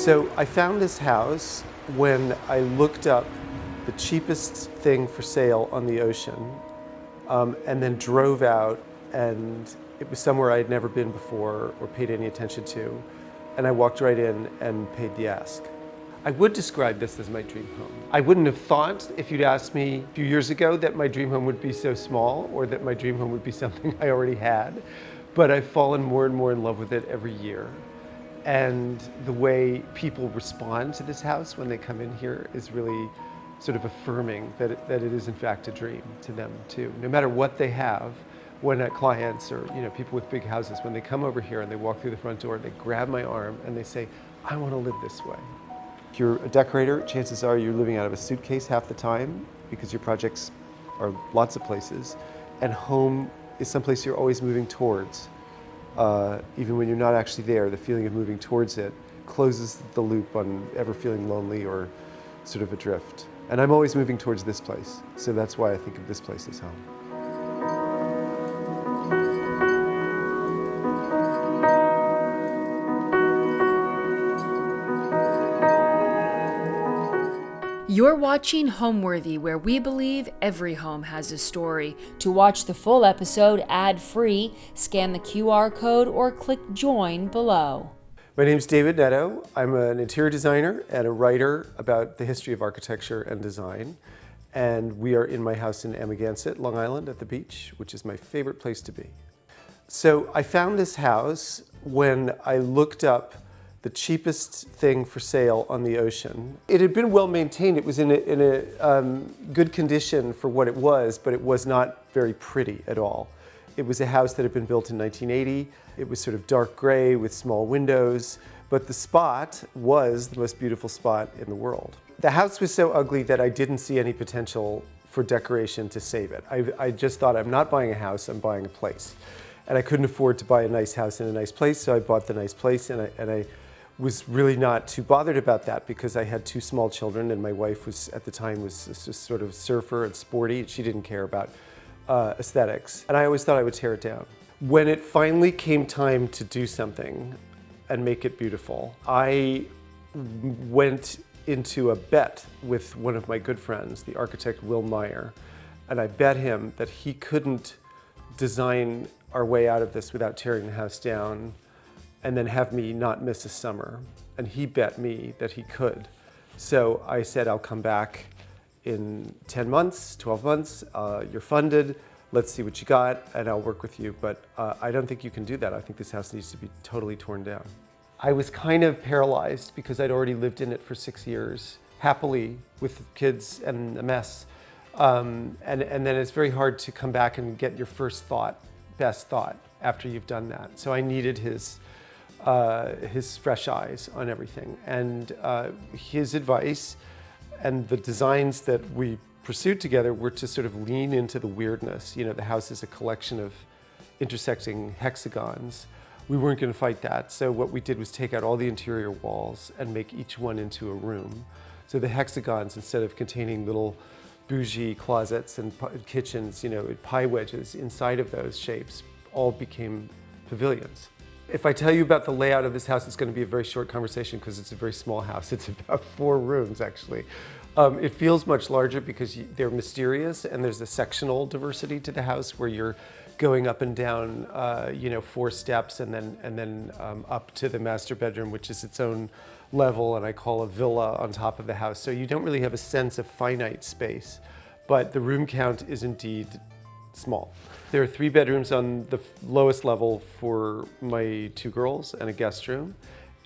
So I found this house when I looked up the cheapest thing for sale on the ocean, and then drove out, and it was somewhere I had never been before or paid any attention to. And I walked right in and paid the ask. I would describe this as my dream home. I wouldn't have thought, if you'd asked me a few years ago, that my dream home would be so small or that my dream home would be something I already had. But I've fallen more and more in love with it every year. And the way people respond to this house when they come in here is really sort of affirming that it is in fact a dream to them too. No matter what they have, when clients or people with big houses, when they come over here and they walk through the front door, they grab my arm and they say, I want to live this way. If you're a decorator, chances are you're living out of a suitcase half the time because your projects are lots of places, and home is someplace you're always moving towards. Even when you're not actually there, the feeling of moving towards it closes the loop on ever feeling lonely or sort of adrift. And I'm always moving towards this place, so that's why I think of this place as home. You're watching Homeworthy, where we believe every home has a story. To watch the full episode ad-free, scan the QR code or click join below. My name's David Netto. I'm an interior designer and a writer about the history of architecture and design. And we are in my house in Amagansett, Long Island at the beach, which is my favorite place to be. So I found this house when I looked up the cheapest thing for sale on the ocean. It had been well maintained. It was in a good condition for what it was, but it was not very pretty at all. It was a house that had been built in 1980. It was sort of dark gray with small windows, but the spot was the most beautiful spot in the world. The house was so ugly that I didn't see any potential for decoration to save it. I just thought, I'm not buying a house, I'm buying a place. And I couldn't afford to buy a nice house in a nice place, so I bought the nice place, and I was really not too bothered about that because I had two small children, and my wife was, at the time, was just sort of surfer and sporty. She didn't care about aesthetics. And I always thought I would tear it down. When it finally came time to do something and make it beautiful, I went into a bet with one of my good friends, the architect Will Meyer, and I bet him that he couldn't design our way out of this without tearing the house down and then have me not miss a summer. And he bet me that he could. So I said, I'll come back in 10 months, 12 months, you're funded, let's see what you got, and I'll work with you. But I don't think you can do that. I think this house needs to be totally torn down. I was kind of paralyzed because I'd already lived in it for 6 years, happily, with kids and a mess. And then it's very hard to come back and get your first thought, best thought, after you've done that. So I needed his fresh eyes on everything. And his advice and the designs that we pursued together were to sort of lean into the weirdness. The house is a collection of intersecting hexagons. We weren't going to fight that, so what we did was take out all the interior walls and make each one into a room. So the hexagons, instead of containing little bougie closets and kitchens, pie wedges inside of those shapes, all became pavilions. If I tell you about the layout of this house, it's going to be a very short conversation because it's a very small house. It's about 4 rooms, actually. It feels much larger because they're mysterious, and there's a sectional diversity to the house where you're going up and down, 4 steps, and then up to the master bedroom, which is its own level, and I call a villa on top of the house. So you don't really have a sense of finite space, but the room count is indeed small. There are 3 bedrooms on the lowest level for my 2 girls and a guest room.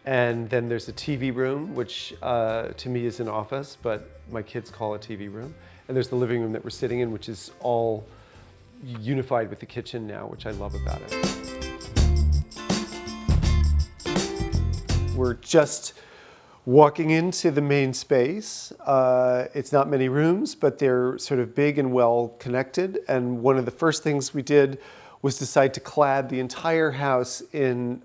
And then there's a TV room, which to me is an office, but my kids call a TV room. And there's the living room that we're sitting in, which is all unified with the kitchen now, which I love about it. We're just walking into the main space. It's not many rooms, but they're sort of big and well connected. And one of the first things we did was decide to clad the entire house in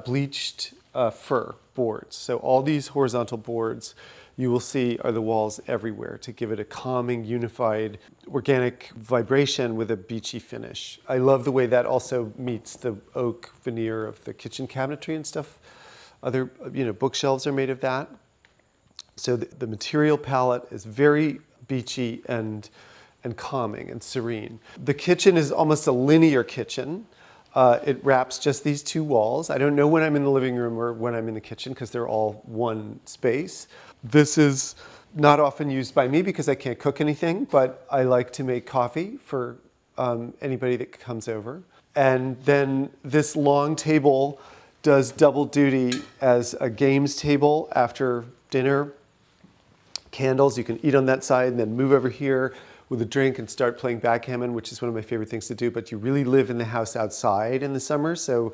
bleached fir boards. So all these horizontal boards you will see are the walls everywhere to give it a calming, unified, organic vibration with a beachy finish. I love the way that also meets the oak veneer of the kitchen cabinetry and stuff Other, bookshelves are made of that. So the material palette is very beachy and calming and serene. The kitchen is almost a linear kitchen. It wraps just these two walls. I don't know when I'm in the living room or when I'm in the kitchen because they're all one space. This is not often used by me because I can't cook anything, but I like to make coffee for anybody that comes over. And then this long table does double duty as a games table after dinner. Candles, you can eat on that side and then move over here with a drink and start playing backgammon, which is one of my favorite things to do. But you really live in the house outside in the summer, so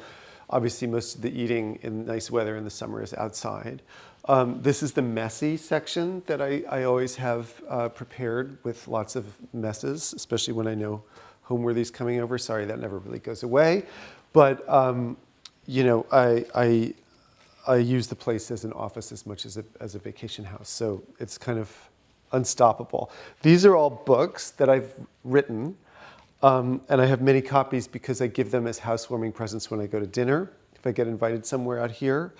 obviously most of the eating in nice weather in the summer is outside. This is the messy section that I always have prepared with lots of messes, especially when I know Homeworthy's coming over. Sorry, that never really goes away. But, I use the place as an office as much as a vacation house. So it's kind of unstoppable. These are all books that I've written. And I have many copies because I give them as housewarming presents when I go to dinner. If I get invited somewhere out here,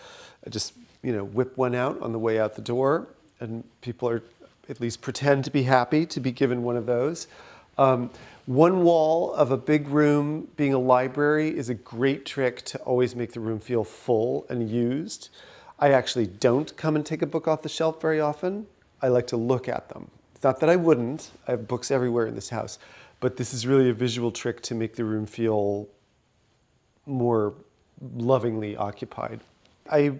I just, whip one out on the way out the door. And people are at least pretend to be happy to be given one of those. One wall of a big room being a library is a great trick to always make the room feel full and used. I actually don't come and take a book off the shelf very often. I like to look at them. It's not that I wouldn't. I have books everywhere in this house. But this is really a visual trick to make the room feel more lovingly occupied. I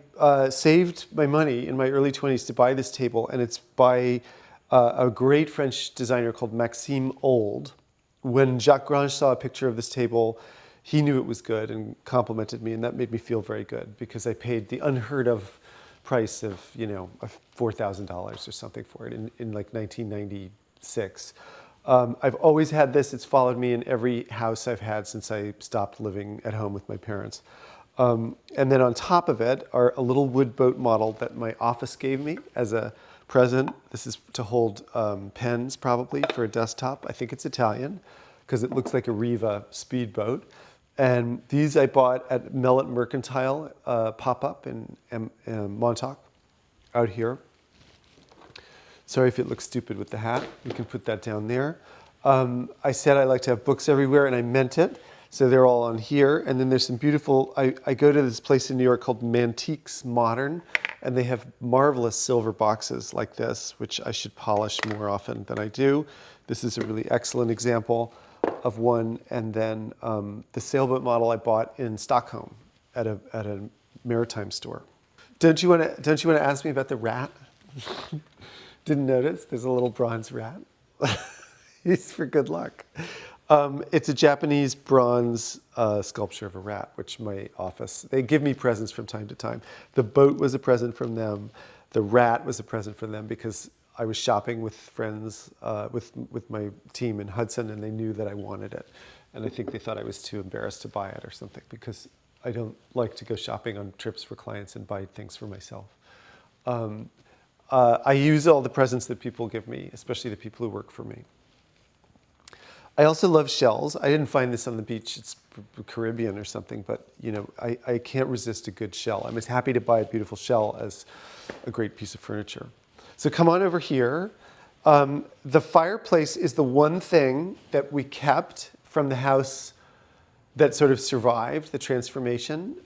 saved my money in my early 20s to buy this table, and it's by a great French designer called Maxime Old. When Jacques Grange saw a picture of this table, he knew it was good and complimented me, and that made me feel very good because I paid the unheard of price of, $4,000 or something for it in like 1996. I've always had this. It's followed me in every house I've had since I stopped living at home with my parents. And then on top of it are a little wood boat model that my office gave me as a present. This is to hold pens probably for a desktop. I think it's Italian because it looks like a Riva speedboat. And these I bought at Mellet Mercantile pop-up in Montauk out here. Sorry if it looks stupid with the hat. You can put that down there. I said I like to have books everywhere, and I meant it. So they're all on here. And then there's some beautiful, I go to this place in New York called Mantiques Modern, and they have marvelous silver boxes like this, which I should polish more often than I do. This is a really excellent example of one. And then the sailboat model I bought in Stockholm at a maritime store. Don't you want to ask me about the rat? Didn't notice? There's a little bronze rat. He's for good luck. It's a Japanese bronze sculpture of a rat, which my office, they give me presents from time to time. The boat was a present from them. The rat was a present from them because I was shopping with friends, with my team in Hudson, and they knew that I wanted it. And I think they thought I was too embarrassed to buy it or something because I don't like to go shopping on trips for clients and buy things for myself. I use all the presents that people give me, especially the people who work for me. I also love shells. I didn't find this on the beach. It's Caribbean or something, but I can't resist a good shell. I'm as happy to buy a beautiful shell as a great piece of furniture. So come on over here. The fireplace is the one thing that we kept from the house that sort of survived the transformation.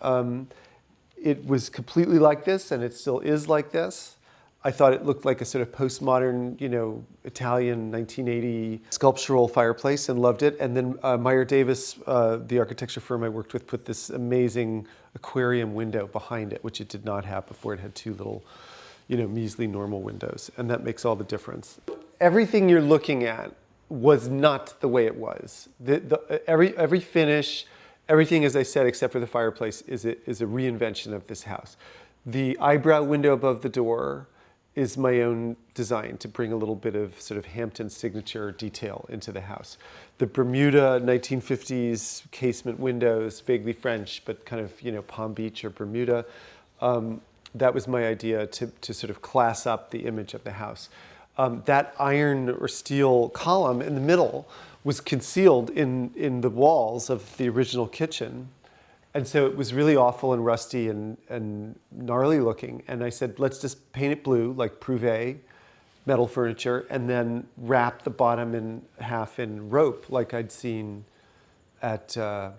It was completely like this, and it still is like this. I thought it looked like a sort of postmodern, Italian 1980 sculptural fireplace and loved it. And then Meyer Davis, the architecture firm I worked with, put this amazing aquarium window behind it, which it did not have before. It had two little, measly normal windows. And that makes all the difference. Everything you're looking at was not the way it was. Every finish, everything, as I said, except for the fireplace, is a reinvention of this house. The eyebrow window above the door is my own design to bring a little bit of sort of Hampton signature detail into the house. The Bermuda 1950s casement windows, vaguely French, but kind of, Palm Beach or Bermuda. That was my idea to sort of class up the image of the house. That iron or steel column in the middle was concealed in the walls of the original kitchen. And so it was really awful and rusty and gnarly looking. And I said, let's just paint it blue, like Prouvé metal furniture, and then wrap the bottom in half in rope, like I'd seen at the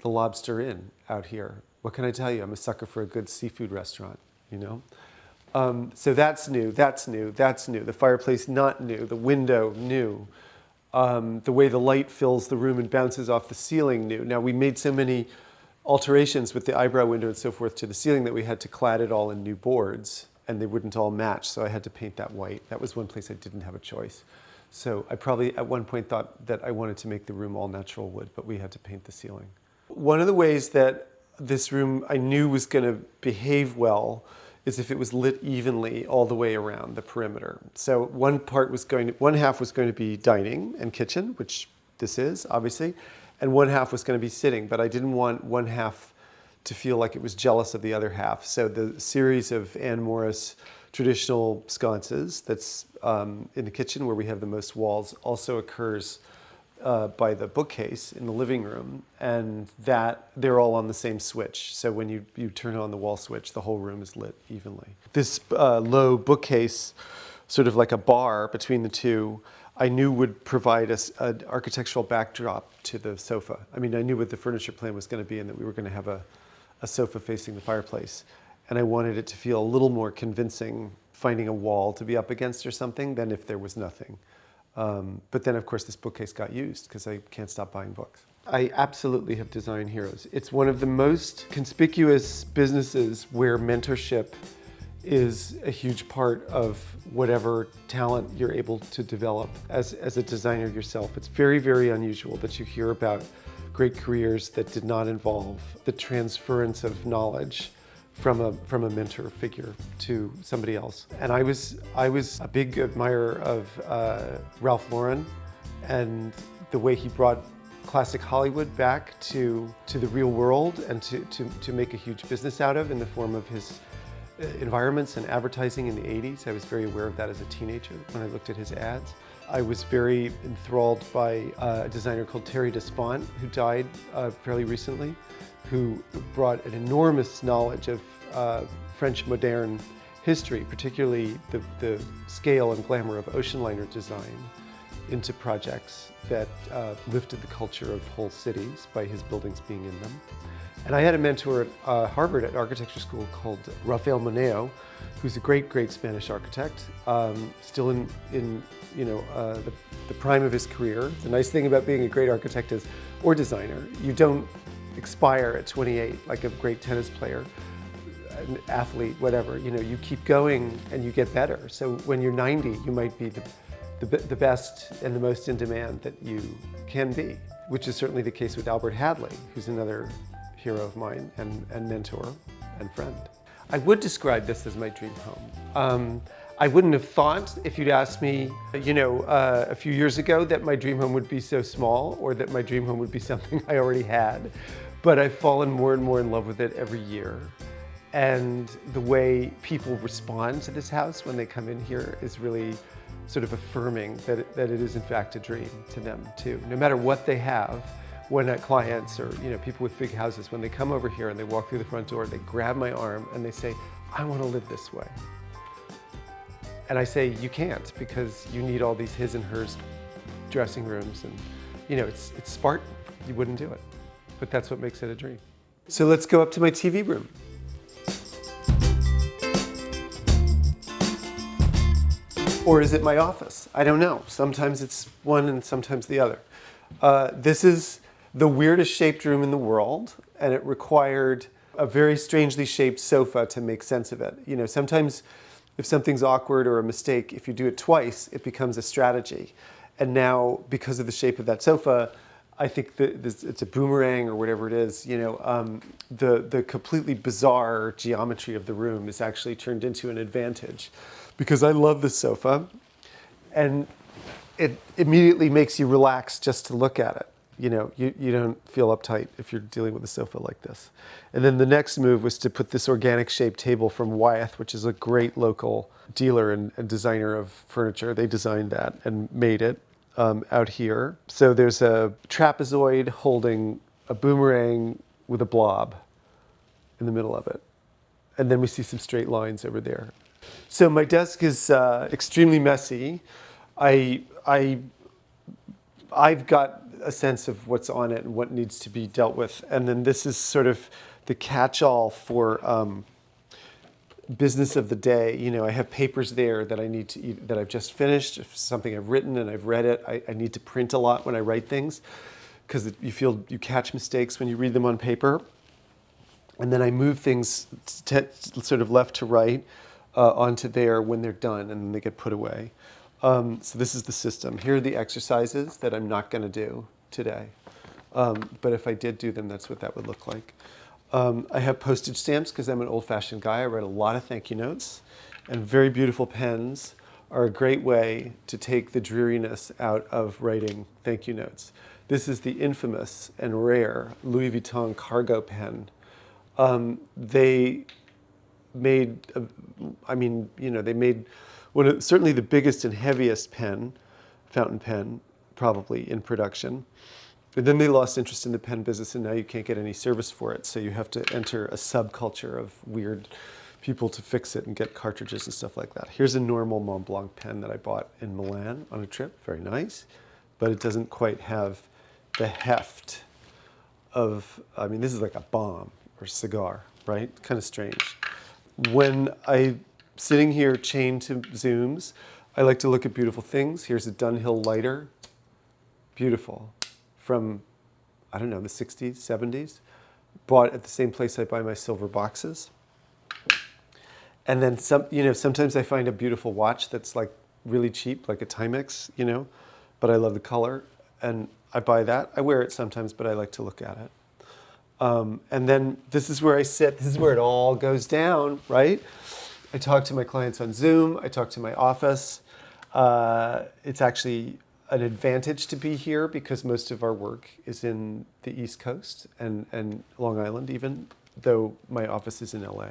Lobster Inn out here. What can I tell you? I'm a sucker for a good seafood restaurant, you know? So that's new, that's new, that's new. The fireplace, not new. The window, new. The way the light fills the room and bounces off the ceiling, new. Now, we made so many alterations with the eyebrow window and so forth to the ceiling that we had to clad it all in new boards, and they wouldn't all match, so I had to paint that white. That was one place I didn't have a choice. So I probably at one point thought that I wanted to make the room all natural wood, but we had to paint the ceiling. One of the ways that this room I knew was going to behave well is if it was lit evenly all the way around the perimeter. So one half was going to be dining and kitchen, which this is, obviously, and one half was going to be sitting, but I didn't want one half to feel like it was jealous of the other half. So the series of Anne Morris traditional sconces that's in the kitchen where we have the most walls also occurs by the bookcase in the living room, and that they're all on the same switch. So when you turn on the wall switch, the whole room is lit evenly. This low bookcase, sort of like a bar between the two, I knew would provide us an architectural backdrop to the sofa. I mean, I knew what the furniture plan was going to be and that we were going to have a sofa facing the fireplace. And I wanted it to feel a little more convincing finding a wall to be up against or something than if there was nothing. But then, of course, this bookcase got used because I can't stop buying books. I absolutely have design heroes. It's one of the most conspicuous businesses where mentorship is a huge part of whatever talent you're able to develop as a designer yourself. It's very, very unusual that you hear about great careers that did not involve the transference of knowledge from a mentor figure to somebody else. And I was a big admirer of Ralph Lauren and the way he brought classic Hollywood back to the real world and to make a huge business out of in the form of his environments and advertising in the 80s. I was very aware of that as a teenager when I looked at his ads. I was very enthralled by a designer called Terry Despont, who died fairly recently, who brought an enormous knowledge of French modern history, particularly the scale and glamour of ocean liner design, into projects that lifted the culture of whole cities by his buildings being in them. And I had a mentor at Harvard at architecture school called Rafael Moneo, who's a great, great Spanish architect, still in the prime of his career. The nice thing about being a great architect or designer, you don't expire at 28 like a great tennis player, an athlete, whatever. You keep going and you get better. So when you're 90, you might be the best and the most in demand that you can be, which is certainly the case with Albert Hadley, who's another hero of mine and mentor and friend. I would describe this as my dream home. I wouldn't have thought, if you'd asked me, a few years ago, that my dream home would be so small or that my dream home would be something I already had. But I've fallen more and more in love with it every year. And the way people respond to this house when they come in here is really sort of affirming that it is in fact a dream to them too. No matter what they have, when clients or people with big houses, when they come over here and they walk through the front door, they grab my arm and they say, "I want to live this way." And I say, "You can't, because you need all these his and hers dressing rooms, and it's Spartan. You wouldn't do it." But that's what makes it a dream. So let's go up to my TV room. Or is it my office? I don't know. Sometimes it's one and sometimes the other. This is the weirdest shaped room in the world, and it required a very strangely shaped sofa to make sense of it. Sometimes if something's awkward or a mistake, if you do it twice, it becomes a strategy. And now, because of the shape of that sofa, I think it's a boomerang or whatever it is, the completely bizarre geometry of the room is actually turned into an advantage, because I love this sofa and it immediately makes you relax just to look at it. You don't feel uptight if you're dealing with a sofa like this. And then the next move was to put this organic shaped table from Wyeth, which is a great local dealer and designer of furniture. They designed that and made it out here. So there's a trapezoid holding a boomerang with a blob in the middle of it. And then we see some straight lines over there. So my desk is extremely messy. I've got a sense of what's on it and what needs to be dealt with. And then this is sort of the catch-all for business of the day. You know, I have papers there that I need to that I've just finished, something I've written and I've read it. I need to print a lot when I write things because you catch mistakes when you read them on paper. And then I move things sort of left to right onto there when they're done, and then they get put away. So this is the system. Here are the exercises that I'm not going to do today. But if I did do them, that's what that would look like. I have postage stamps because I'm an old-fashioned guy. I write a lot of thank you notes. And very beautiful pens are a great way to take the dreariness out of writing thank you notes. This is the infamous and rare Louis Vuitton cargo pen. They made, they made certainly the biggest and heaviest fountain pen, probably in production. And then they lost interest in the pen business, and now you can't get any service for it. So you have to enter a subculture of weird people to fix it and get cartridges and stuff like that. Here's a normal Mont Blanc pen that I bought in Milan on a trip. Very nice, but it doesn't quite have the heft of, this is like a bomb or cigar, right? Kind of strange. When I'm sitting here chained to Zooms, I like to look at beautiful things. Here's a Dunhill lighter. Beautiful. From, the 60s, 70s. Bought at the same place I buy my silver boxes. And then sometimes I find a beautiful watch that's like really cheap, like a Timex, but I love the color. And I buy that. I wear it sometimes, but I like to look at it. And then this is where I sit. This is where it all goes down, right? I talk to my clients on Zoom. I talk to my office. It's actually an advantage to be here because most of our work is in the East Coast and Long Island even, though my office is in LA.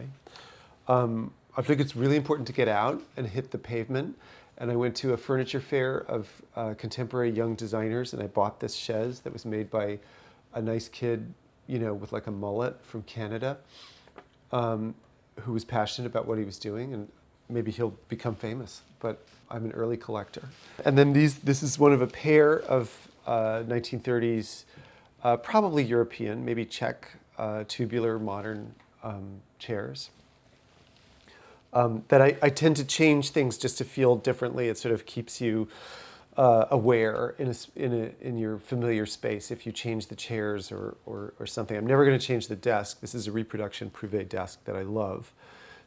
I think it's really important to get out and hit the pavement. And I went to a furniture fair of contemporary young designers, and I bought this chaise that was made by a nice kid, with like a mullet from Canada, who was passionate about what he was doing, and maybe he'll become famous, but I'm an early collector. And then this is one of a pair of 1930s, probably European, maybe Czech, tubular modern chairs. That I tend to change things just to feel differently. It sort of keeps you aware in your familiar space if you change the chairs or something. I'm never going to change the desk. This is a reproduction Privé desk that I love,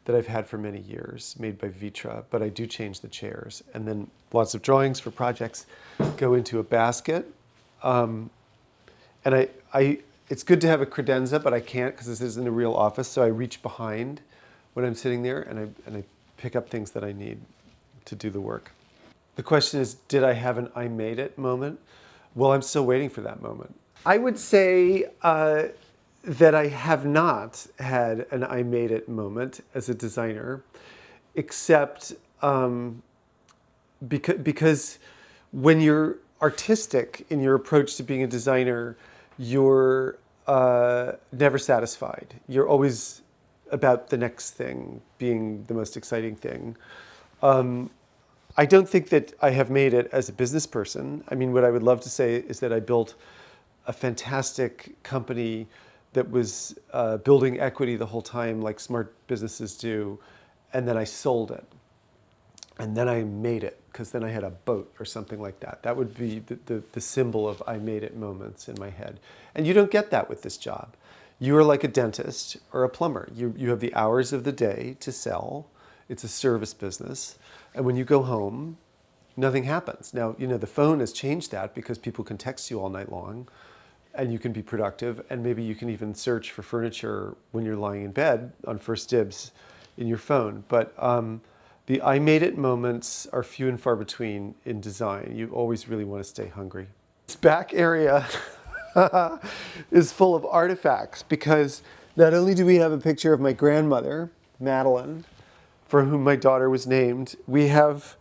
that I've had for many years, made by Vitra, but I do change the chairs. And then lots of drawings for projects go into a basket. And it's good to have a credenza, but I can't because this isn't a real office, so I reach behind when I'm sitting there and I pick up things that I need to do the work. The question is, did I have an I made it moment? Well, I'm still waiting for that moment. I would say that I have not had an I made it moment as a designer, except because when you're artistic in your approach to being a designer, you're never satisfied. You're always about the next thing being the most exciting thing. I don't think that I have made it as a business person. I mean, what I would love to say is that I built a fantastic company that was building equity the whole time, like smart businesses do, and then I sold it. And then I made it, because then I had a boat or something like that. That would be the symbol of I made it moments in my head. And you don't get that with this job. You are like a dentist or a plumber. You have the hours of the day to sell. It's a service business. And when you go home, nothing happens. Now, the phone has changed that because people can text you all night long and you can be productive. And maybe you can even search for furniture when you're lying in bed on First Dibs in your phone. But the I made it moments are few and far between in design. You always really want to stay hungry. This back area is full of artifacts because not only do we have a picture of my grandmother, Madeline, for whom my daughter was named, we have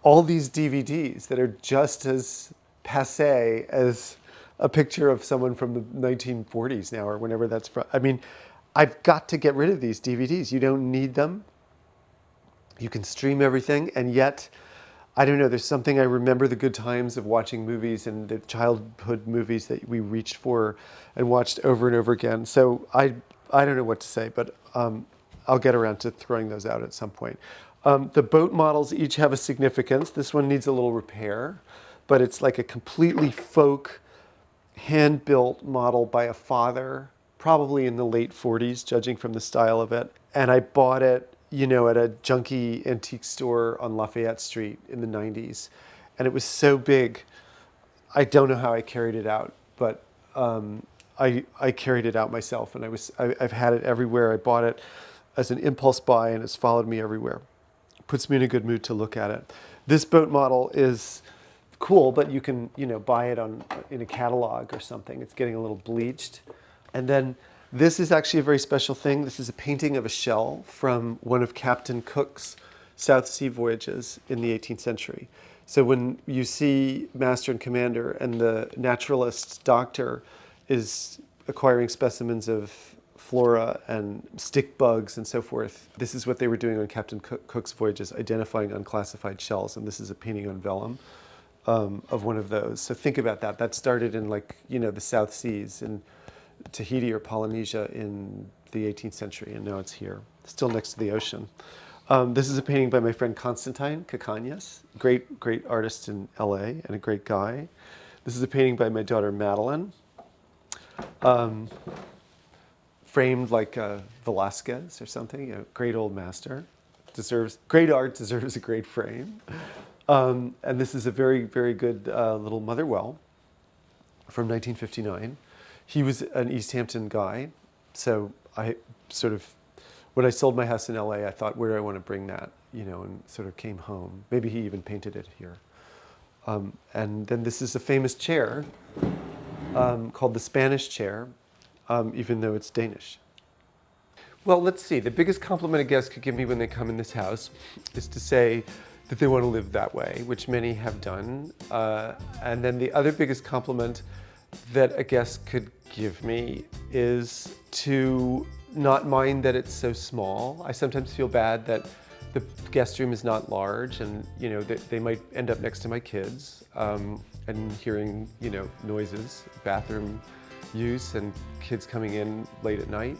all these DVDs that are just as passé as a picture of someone from the 1940s now or whenever that's from. I mean, I've got to get rid of these DVDs. You don't need them. You can stream everything, and yet, I don't know, there's something I remember the good times of watching movies and the childhood movies that we reached for and watched over and over again. So I don't know what to say, but I'll get around to throwing those out at some point. The boat models each have a significance. This one needs a little repair, but it's like a completely folk, hand-built model by a father, probably in the late 40s, judging from the style of it. And I bought it, you know, at a junky antique store on Lafayette Street in the 90s. And it was so big, I don't know how I carried it out, but I carried it out myself, and I've had it everywhere. I bought it as an impulse buy, and it's followed me everywhere. Puts me in a good mood to look at it. This boat model is cool, but you can, you know, buy it in a catalog or something. It's getting a little bleached. And then this is actually a very special thing. This is a painting of a shell from one of Captain Cook's South Sea voyages in the 18th century. So when you see Master and Commander and the naturalist doctor is acquiring specimens of flora and stick bugs and so forth, this is what they were doing on Captain Cook's voyages, identifying unclassified shells. And this is a painting on vellum of one of those. So think about that. That started in, like, you know, the South Seas in Tahiti or Polynesia in the 18th century, and now it's here, still next to the ocean. This is a painting by my friend Constantine Cacañas, great artist in LA and a great guy. This is a painting by my daughter Madeline, framed like Velasquez or something. You know, great old master, great art deserves a great frame. And this is a very, very good little mother well from 1959. He was an East Hampton guy, so I sort of, when I sold my house in LA, I thought, where do I want to bring that, you know, and sort of came home. Maybe he even painted it here. And then this is a famous chair called the Spanish chair, even though it's Danish. Well, let's see. The biggest compliment a guest could give me when they come in this house is to say that they want to live that way, which many have done. And then the other biggest compliment that a guest could give me is to not mind that it's so small. I sometimes feel bad that the guest room is not large, and, you know, they might end up next to my kids and hearing, you know, noises, bathroom use, and kids coming in late at night.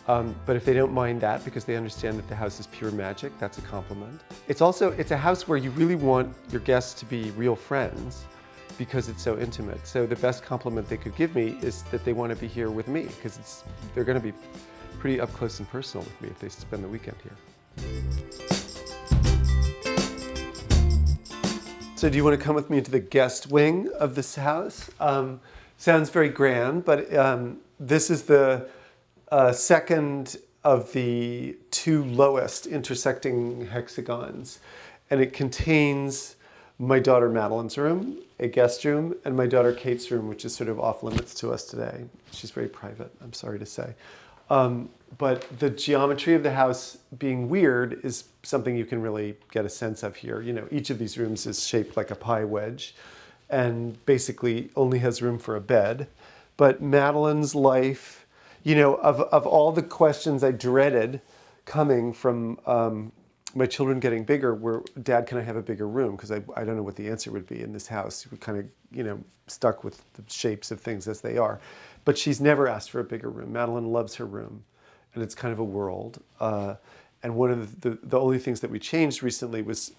But if they don't mind that because they understand that the house is pure magic, that's a compliment. It's a house where you really want your guests to be real friends because it's so intimate. So the best compliment they could give me is that they want to be here with me, because they're going to be pretty up close and personal with me if they spend the weekend here. So do you want to come with me into the guest wing of this house? Sounds very grand, but this is the second of the two lowest intersecting hexagons, and it contains my daughter Madeline's room, a guest room, and my daughter Kate's room, which is sort of off limits to us today. She's very private, I'm sorry to say. But the geometry of the house being weird is something you can really get a sense of here. You know, each of these rooms is shaped like a pie wedge and basically only has room for a bed. But Madeline's life, you know, of all the questions I dreaded coming from my children getting bigger, were, Dad, can I have a bigger room? Because I don't know what the answer would be in this house. We're kind of, you know, stuck with the shapes of things as they are. But she's never asked for a bigger room. Madeline loves her room, and it's kind of a world. And one of the only things that we changed recently was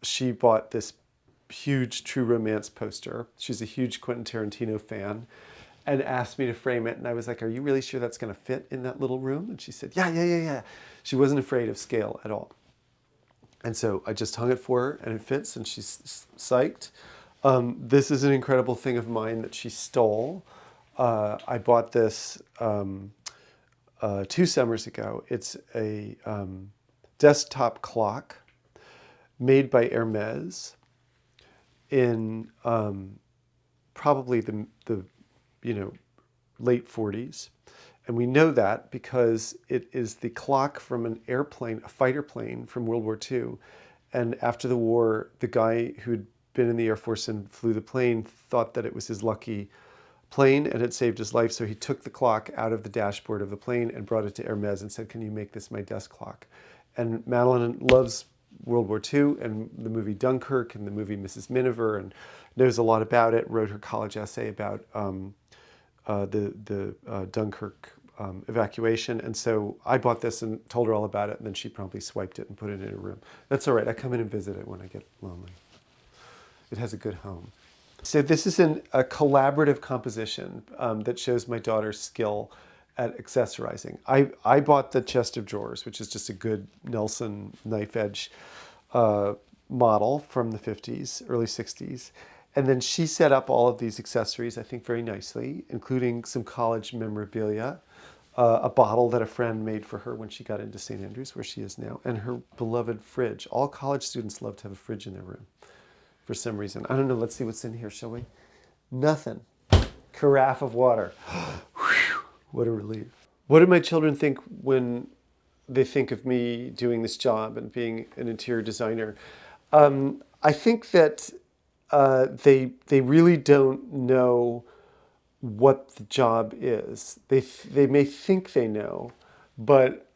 she bought this huge True Romance poster. She's a huge Quentin Tarantino fan, and asked me to frame it. And I was like, are you really sure that's going to fit in that little room? And she said, yeah. She wasn't afraid of scale at all. And so I just hung it for her, and it fits, and she's psyched. This is an incredible thing of mine that she stole. I bought this 2 summers ago. It's a desktop clock made by Hermes in probably the late 40s. And we know that because it is the clock from an airplane, a fighter plane from World War II. And after the war, the guy who'd been in the Air Force and flew the plane thought that it was his lucky plane, and it saved his life. So he took the clock out of the dashboard of the plane and brought it to Hermes and said, "Can you make this my desk clock?" And Madeline loves World War II and the movie Dunkirk and the movie Mrs. Miniver, and knows a lot about it. Wrote her college essay about the Dunkirk evacuation. And so I bought this and told her all about it, and then she promptly swiped it and put it in her room. That's all right. I come in and visit it when I get lonely. It has a good home. So this is a collaborative composition that shows my daughter's skill at accessorizing. I bought the chest of drawers, which is just a good Nelson knife edge model from the 50s, early 60s. And then she set up all of these accessories, I think, very nicely, including some college memorabilia, a bottle that a friend made for her when she got into St. Andrews, where she is now, and her beloved fridge. All college students love to have a fridge in their room for some reason. I don't know. Let's see what's in here, shall we? Nothing. Carafe of water. What a relief. What do my children think when they think of me doing this job and being an interior designer? I think that they really don't know what the job is. They may think they know, but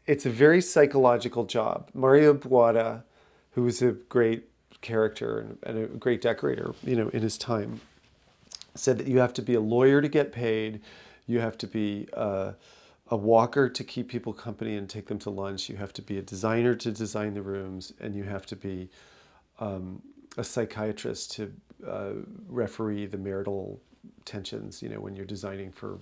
it's a very psychological job. Mario Buada, who was a great character and a great decorator, in his time, said that you have to be a lawyer to get paid. You have to be a walker to keep people company and take them to lunch. You have to be a designer to design the rooms, and you have to be a psychiatrist to referee the marital tensions, when you're designing for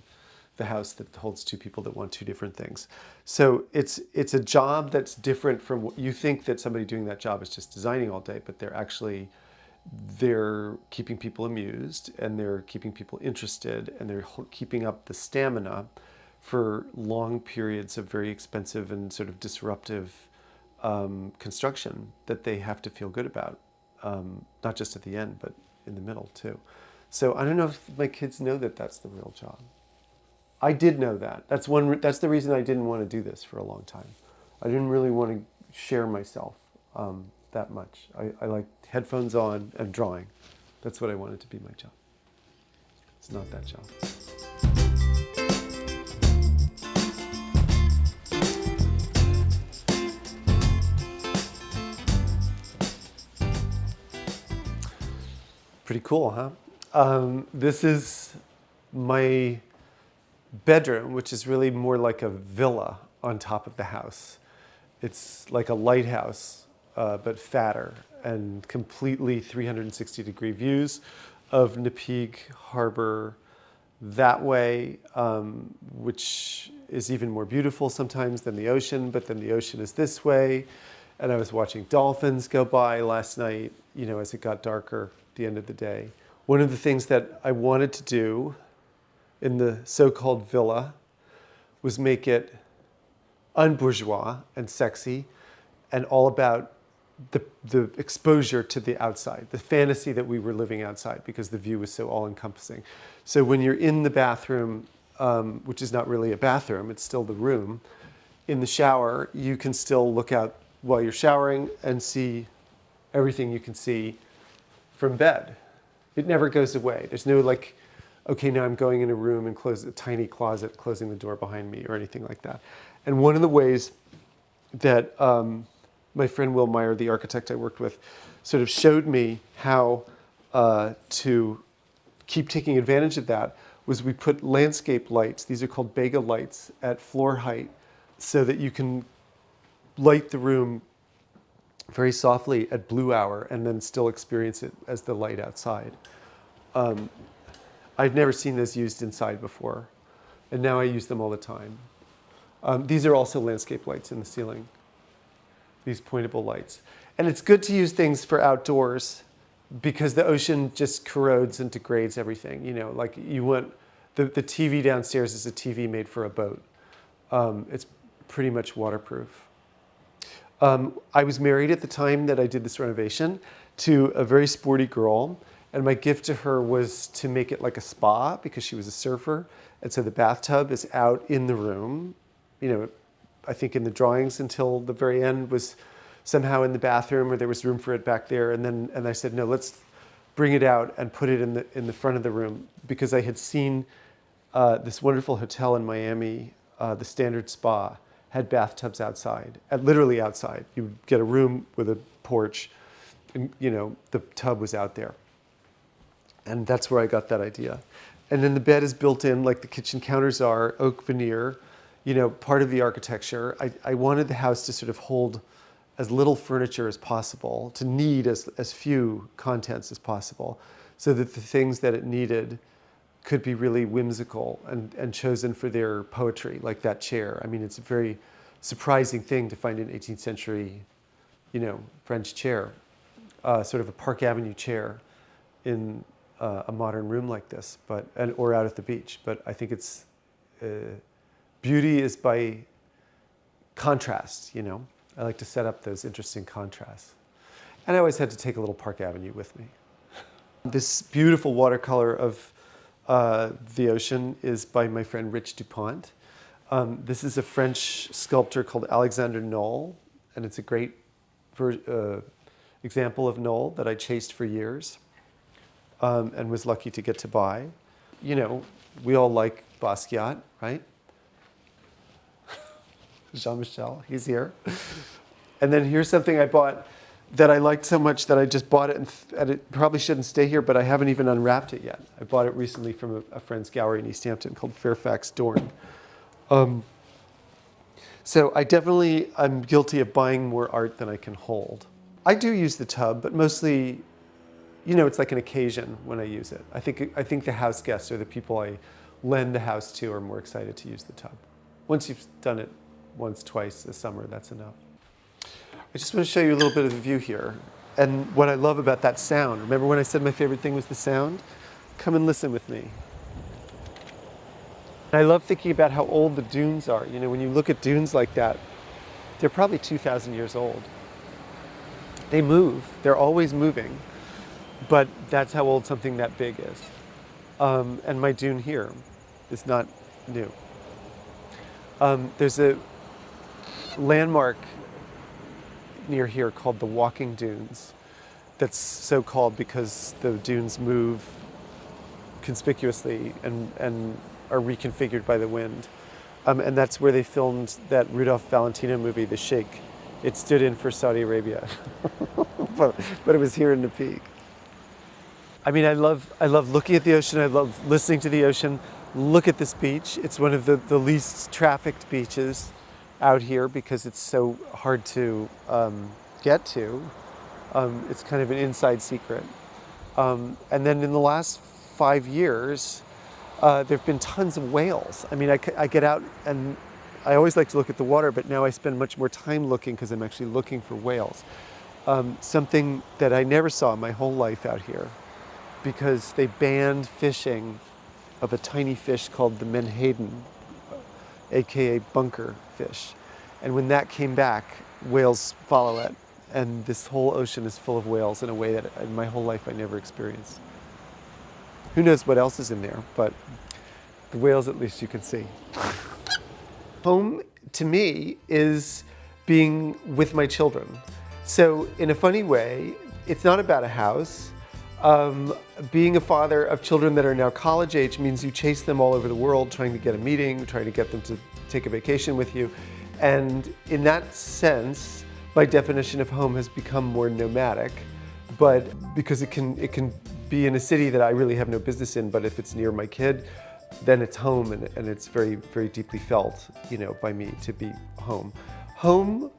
the house that holds two people that want two different things. So it's a job that's different from what you think that somebody doing that job is just designing all day, but they're keeping people amused, and they're keeping people interested, and they're keeping up the stamina for long periods of very expensive and sort of disruptive construction that they have to feel good about, not just at the end, but in the middle too. So I don't know if my kids know that that's the real job. I did know that. That's the reason I didn't want to do this for a long time. I didn't really want to share myself that much. I like headphones on and drawing. That's what I wanted to be my job. It's not that job. Pretty cool, huh? This is my bedroom, which is really more like a villa on top of the house. It's like a lighthouse, but fatter, and completely 360-degree views of Napeague Harbor that way, which is even more beautiful sometimes than the ocean, but then the ocean is this way. And I was watching dolphins go by last night, as it got darker at the end of the day. One of the things that I wanted to do in the so-called villa was make it unbourgeois and sexy and all about the exposure to the outside, the fantasy that we were living outside because the view was so all-encompassing. So when you're in the bathroom, which is not really a bathroom, it's still the room, in the shower, you can still look out while you're showering and see everything you can see from bed. It never goes away. There's no okay, now I'm going in a room and close a tiny closet, closing the door behind me or anything like that. And one of the ways that my friend Will Meyer, the architect I worked with, sort of showed me how to keep taking advantage of that was we put landscape lights. These are called Bega lights at floor height so that you can light the room very softly at blue hour and then still experience it as the light outside. I've never seen those used inside before, and now I use them all the time. These are also landscape lights in the ceiling, these pointable lights. And it's good to use things for outdoors because the ocean just corrodes and degrades everything. You want, the TV downstairs is a TV made for a boat. It's pretty much waterproof. I was married at the time that I did this renovation to a very sporty girl, and my gift to her was to make it like a spa because she was a surfer, and so the bathtub is out in the room. I think in the drawings until the very end was somehow in the bathroom, or there was room for it back there, and I said, no, let's bring it out and put it in the front of the room because I had seen this wonderful hotel in Miami, the Standard Spa, had bathtubs outside, literally outside. You would get a room with a porch, and the tub was out there. And that's where I got that idea. And then the bed is built in, like the kitchen counters are, oak veneer, part of the architecture. I wanted the house to sort of hold as little furniture as possible, to need as few contents as possible, so that the things that it needed could be really whimsical and chosen for their poetry, like that chair. I mean, it's a very surprising thing to find an 18th century, French chair, sort of a Park Avenue chair in a modern room like this, or out at the beach. But I think it's beauty is by contrast. I like to set up those interesting contrasts, and I always had to take a little Park Avenue with me. This beautiful watercolor of the ocean is by my friend Rich Dupont. This is a French sculptor called Alexander Knoll, and it's a great example of Knoll that I chased for years and was lucky to get to buy. We all like Basquiat, right? Jean-Michel, he's here. And then here's something I bought that I liked so much that I just bought it, and it probably shouldn't stay here, but I haven't even unwrapped it yet. I bought it recently from a friend's gallery in East Hampton called Fairfax Dorn. So I'm guilty of buying more art than I can hold. I do use the tub, but mostly, it's like an occasion when I use it. I think the house guests or the people I lend the house to are more excited to use the tub. Once you've done it once, twice this summer, that's enough. I just want to show you a little bit of the view here and what I love about that sound. Remember when I said my favorite thing was the sound? Come and listen with me. I love thinking about how old the dunes are. When you look at dunes like that, they're probably 2,000 years old. They move, they're always moving, but that's how old something that big is. And my dune here is not new. There's a landmark near here called the Walking Dunes that's so called because the dunes move conspicuously and are reconfigured by the wind. And that's where they filmed that Rudolph Valentino movie, The Sheikh. It stood in for Saudi Arabia, but it was here in the peak. I mean, I love looking at the ocean. I love listening to the ocean. Look at this beach. It's one of the least trafficked beaches out here because it's so hard to get to. It's kind of an inside secret. And then in the last 5 years, there have been tons of whales. I mean, I get out and I always like to look at the water, but now I spend much more time looking because I'm actually looking for whales. Something that I never saw in my whole life out here because they banned fishing of a tiny fish called the menhaden, aka bunker fish. And when that came back, whales follow it. And this whole ocean is full of whales in a way that in my whole life I never experienced. Who knows what else is in there, but the whales at least you can see. Home, to me, is being with my children. So in a funny way, it's not about a house. Being a father of children that are now college age means you chase them all over the world, trying to get a meeting, trying to get them to take a vacation with you. And in that sense, my definition of home has become more nomadic, but because it can be in a city that I really have no business in, but if it's near my kid, then it's home, and it's very, very deeply felt, by me to be home. Home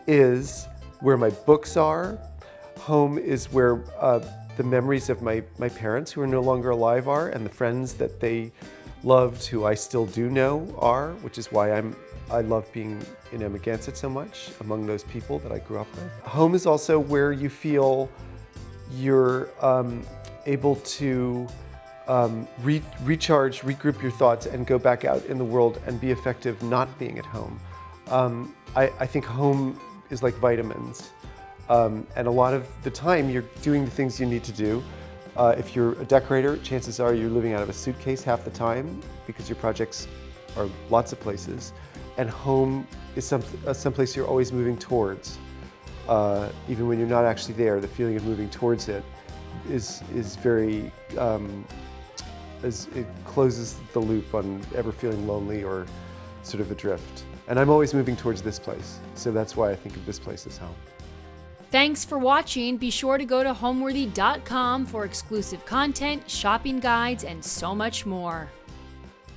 is where my books are. Home is where the memories of my parents who are no longer alive are, and the friends that they loved who I still do know are, which is why I love being in Amagansett so much, among those people that I grew up with. Home is also where you feel you're able to recharge, regroup your thoughts, and go back out in the world and be effective not being at home. I think home is like vitamins. And a lot of the time you're doing the things you need to do. If you're a decorator, chances are you're living out of a suitcase half the time because your projects are lots of places. And home is someplace you're always moving towards. Even when you're not actually there, the feeling of moving towards it is very, as it closes the loop on ever feeling lonely or sort of adrift. And I'm always moving towards this place, so that's why I think of this place as home. Thanks for watching. Be sure to go to homeworthy.com for exclusive content, shopping guides, and so much more.